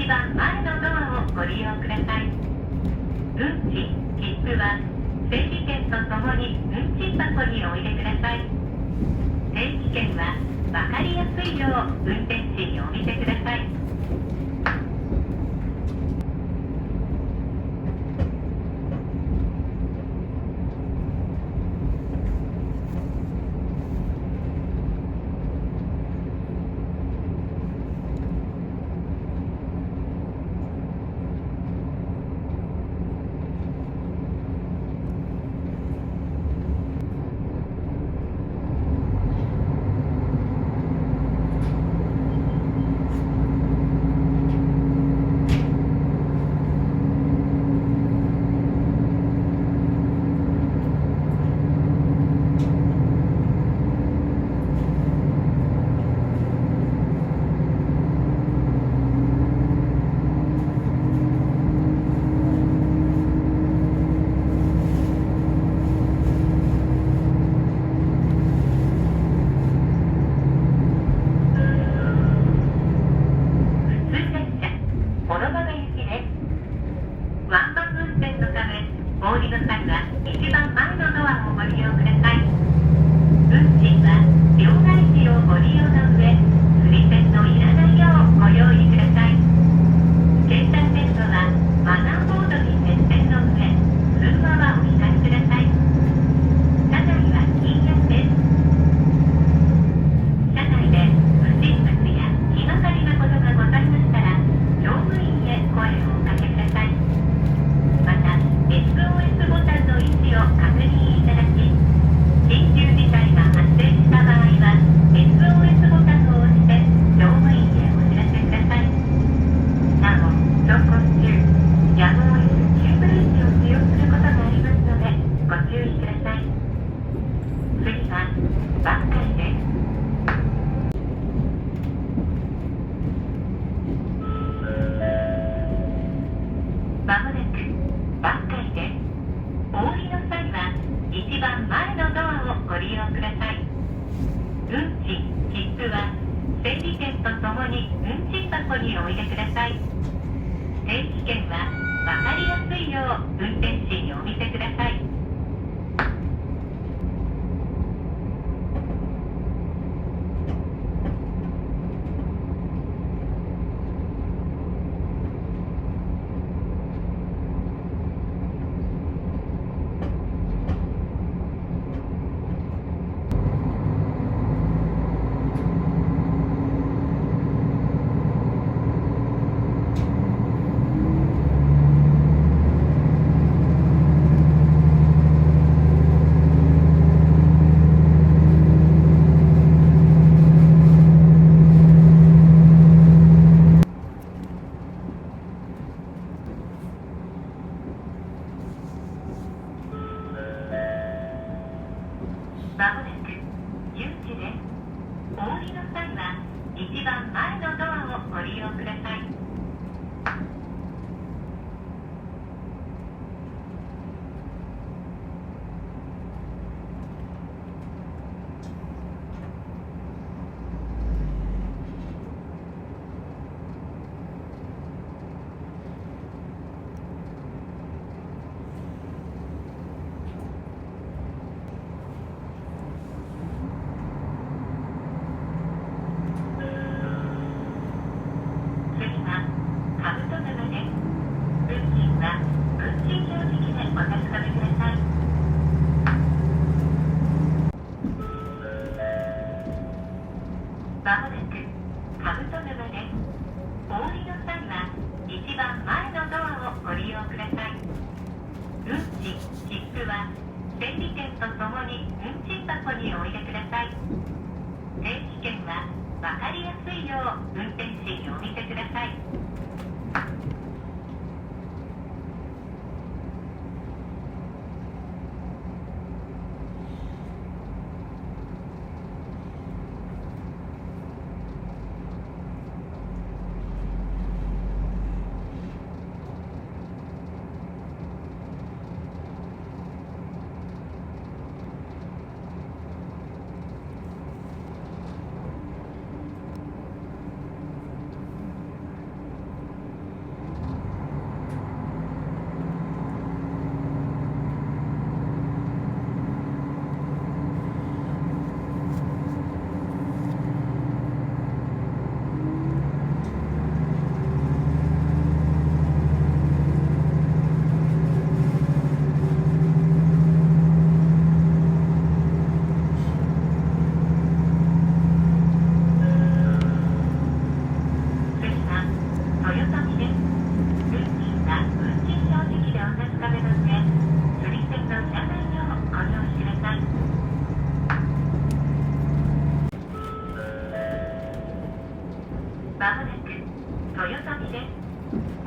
番前のドアをご利用ください。運賃、切符は整理券とともに運賃箱にお入れください。定期券は分かりやすいよう運転士にお見せください。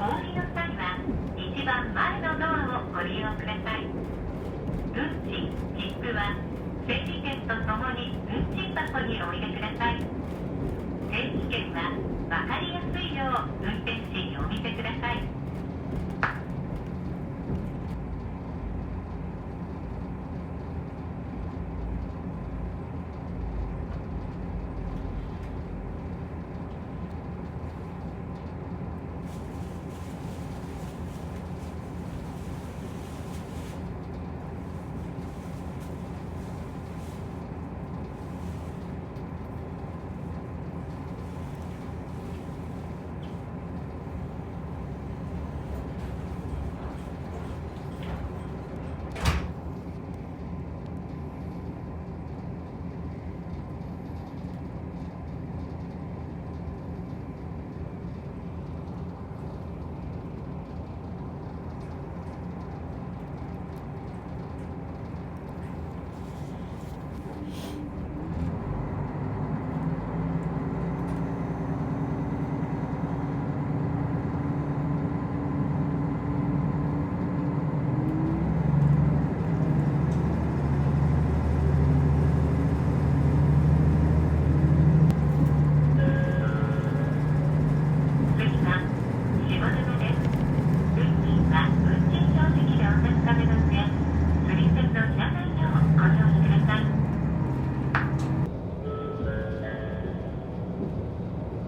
降りの際は一番前のドアをご利用ください。運賃、切符は整理券とともに運賃箱にお入れください。定期券は分かりやすいよう運転士にお見せください。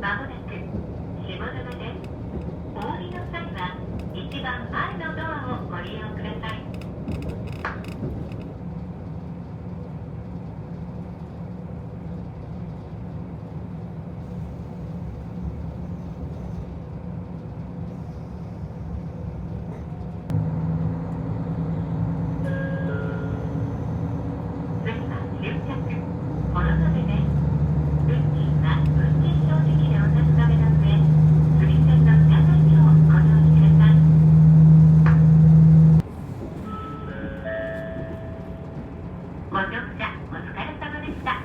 まもなく下沼です。お降りの際は一番前のドアをご利用ください。次は終着、このためです。運賃は運賃表示器でお確かめの上、釣り線の車内をご利用ください。ご乗車お疲れ様でした。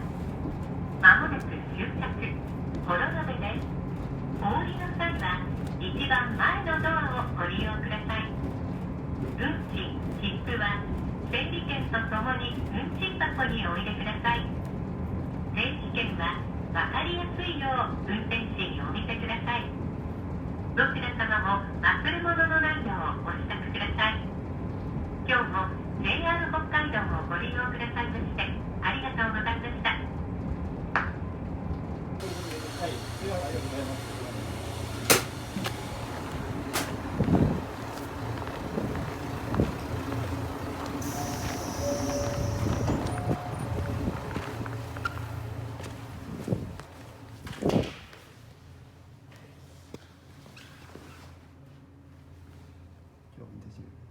まもなく終着、幌延です。お降りの際は一番前のドアをご利用ください。運賃、切符は整理券とともに運賃箱にお入れください。定期券は分かりやすいよう運転士にお見せください。どちら様も忘れ物のないようお支度ください。今日も JR 北海道をご利用くださいましてありがとうございました。はい、ではありがとうございます。今日見てしまう。